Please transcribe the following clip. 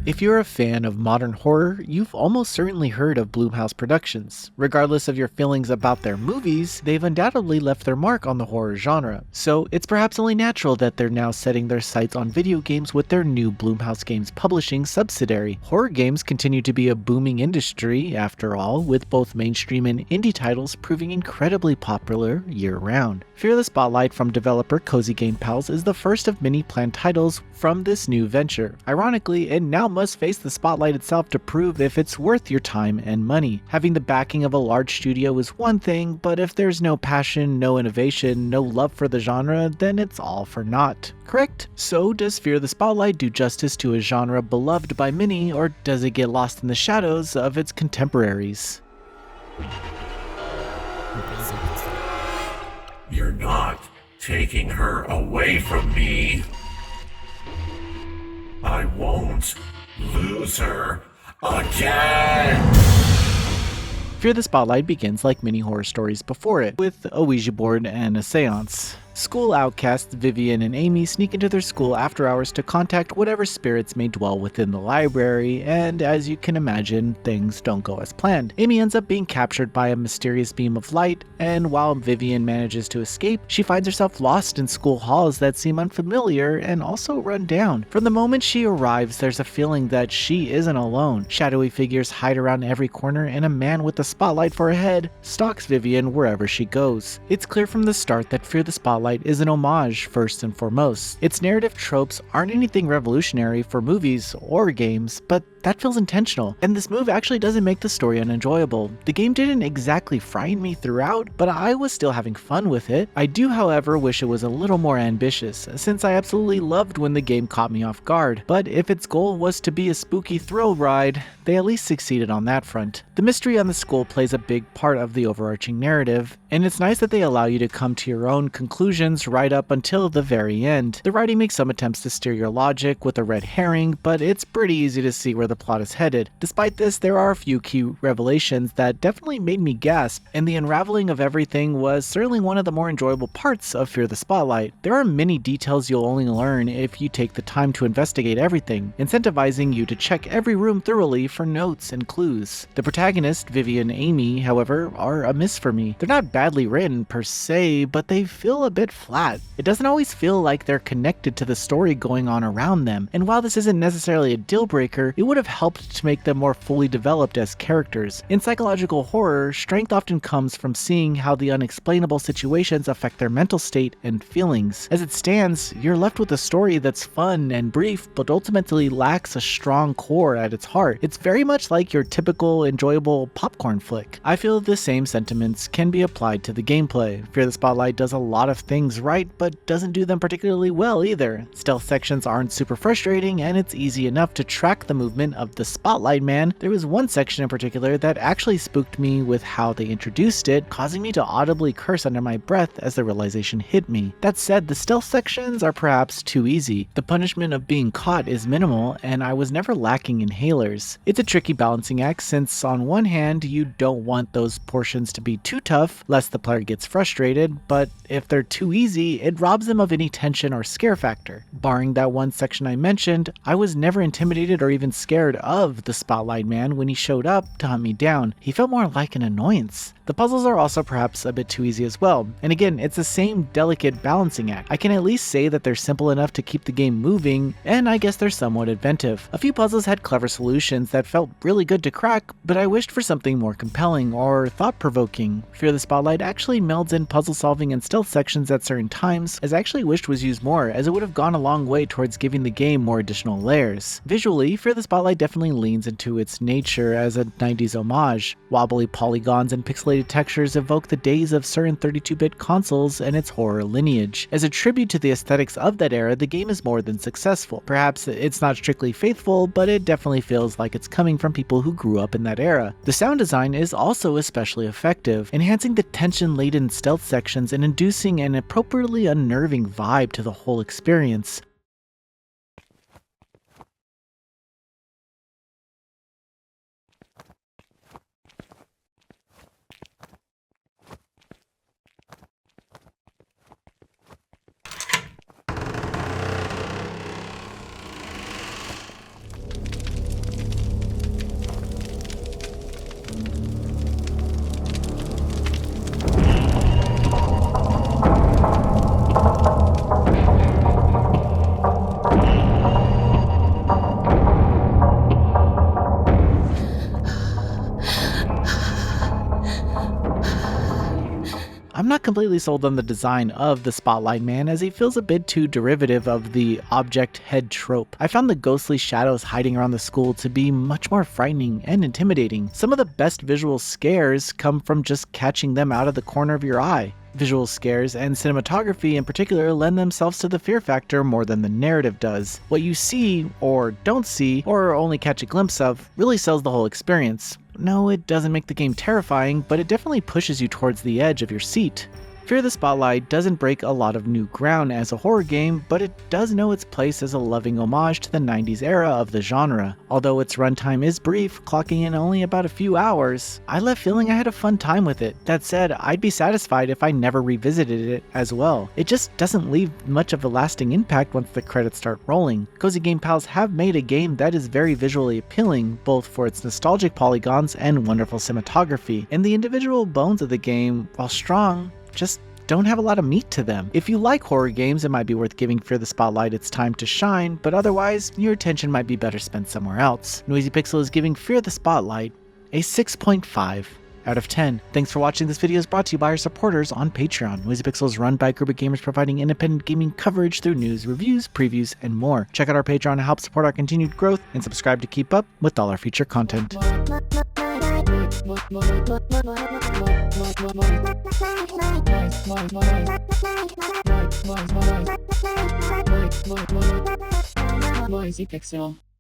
If you're a fan of modern horror, you've almost certainly heard of Blumhouse Productions. Regardless of your feelings about their movies, they've undoubtedly left their mark on the horror genre. So it's perhaps only natural that they're now setting their sights on video games with their new Blumhouse Games publishing subsidiary. Horror games continue to be a booming industry, after all, with both mainstream and indie titles proving incredibly popular year-round. Fear the Spotlight from developer Cozy Game Pals is the first of many planned titles from this new venture. Ironically, it now must face the spotlight itself to prove if it's worth your time and money. Having the backing of a large studio is one thing, but if there's no passion, no innovation, no love for the genre, then it's all for naught. Correct? So does Fear the Spotlight do justice to a genre beloved by many, or does it get lost in the shadows of its contemporaries? You're not taking her away from me. I won't lose her again! Fear the Spotlight begins like many horror stories before it, with a Ouija board and a seance. School outcasts Vivian and Amy sneak into their school after hours to contact whatever spirits may dwell within the library, and as you can imagine, things don't go as planned. Amy ends up being captured by a mysterious beam of light, and while Vivian manages to escape, she finds herself lost in school halls that seem unfamiliar and also run down. From the moment she arrives, there's a feeling that she isn't alone. Shadowy figures hide around every corner, and a man with a spotlight for a head stalks Vivian wherever she goes. It's clear from the start that Fear the Spotlight is an homage first and foremost. Its narrative tropes aren't anything revolutionary for movies or games, but that feels intentional, and this move actually doesn't make the story unenjoyable. The game didn't exactly frighten me throughout, but I was still having fun with it. I do, however, wish it was a little more ambitious, since I absolutely loved when the game caught me off guard. But if its goal was to be a spooky thrill ride, they at least succeeded on that front. The mystery on the school plays a big part of the overarching narrative, and it's nice that they allow you to come to your own conclusions right up until the very end. The writing makes some attempts to steer your logic with a red herring, but it's pretty easy to see where the plot is headed. Despite this, there are a few key revelations that definitely made me gasp, and the unraveling of everything was certainly one of the more enjoyable parts of Fear the Spotlight. There are many details you'll only learn if you take the time to investigate everything, incentivizing you to check every room thoroughly for notes and clues. The protagonists, Vivian and Amy, however, are a miss for me. They're not badly written per se, but they feel a bit flat. It doesn't always feel like they're connected to the story going on around them, and while this isn't necessarily a deal breaker, it would have helped to make them more fully developed as characters. In psychological horror, strength often comes from seeing how the unexplainable situations affect their mental state and feelings. As it stands, you're left with a story that's fun and brief, but ultimately lacks a strong core at its heart. It's very much like your typical enjoyable popcorn flick. I feel the same sentiments can be applied to the gameplay. Fear the Spotlight does a lot of things right, but doesn't do them particularly well either. Stealth sections aren't super frustrating, and it's easy enough to track the movement of the Spotlight Man. There was one section in particular that actually spooked me with how they introduced it, causing me to audibly curse under my breath as the realization hit me. That said, the stealth sections are perhaps too easy. The punishment of being caught is minimal, and I was never lacking inhalers. It's a tricky balancing act, since on one hand you don't want those portions to be too tough lest the player gets frustrated, but if they're too easy, it robs them of any tension or scare factor. Barring that one section I mentioned, I was never intimidated or even scared of the Spotlight Man when he showed up to hunt me down. He felt more like an annoyance. The puzzles are also perhaps a bit too easy as well, and again, it's the same delicate balancing act. I can at least say that they're simple enough to keep the game moving, and I guess they're somewhat inventive. A few puzzles had clever solutions that felt really good to crack, but I wished for something more compelling or thought-provoking. Fear the Spotlight actually melds in puzzle solving and stealth sections at certain times, as I actually wished was used more, as it would have gone a long way towards giving the game more additional layers. Visually, Fear the Spotlight definitely leans into its nature as a 90s homage. Wobbly polygons and pixelated textures evoke the days of certain 32-bit consoles and its horror lineage. As a tribute to the aesthetics of that era, the game is more than successful. Perhaps it's not strictly faithful, but it definitely feels like it's coming from people who grew up in that era. The sound design is also especially effective, enhancing the tension-laden stealth sections and inducing an appropriately unnerving vibe to the whole experience. I'm not completely sold on the design of the Spotlight Man, as he feels a bit too derivative of the object head trope. I found the ghostly shadows hiding around the school to be much more frightening and intimidating. Some of the best visual scares come from just catching them out of the corner of your eye. Visual scares and cinematography in particular lend themselves to the fear factor more than the narrative does. What you see, or don't see, or only catch a glimpse of, really sells the whole experience. No, it doesn't make the game terrifying, but it definitely pushes you towards the edge of your seat. Fear the Spotlight doesn't break a lot of new ground as a horror game, but it does know its place as a loving homage to the 90s era of the genre. Although its runtime is brief, clocking in only about a few hours, I left feeling I had a fun time with it. That said, I'd be satisfied if I never revisited it as well. It just doesn't leave much of a lasting impact once the credits start rolling. Cozy Game Pals have made a game that is very visually appealing, both for its nostalgic polygons and wonderful cinematography, and the individual bones of the game, while strong, just don't have a lot of meat to them. If you like horror games, it might be worth giving Fear the Spotlight its time to shine, but otherwise, your attention might be better spent somewhere else. Noisy Pixel is giving Fear the Spotlight a 6.5 out of 10. Thanks for watching. This video is brought to you by our supporters on Patreon. Noisy Pixel is run by a group of gamers providing independent gaming coverage through news, reviews, previews, and more. Check out our Patreon to help support our continued growth, and subscribe to keep up with all our feature content. Noisy Pixel.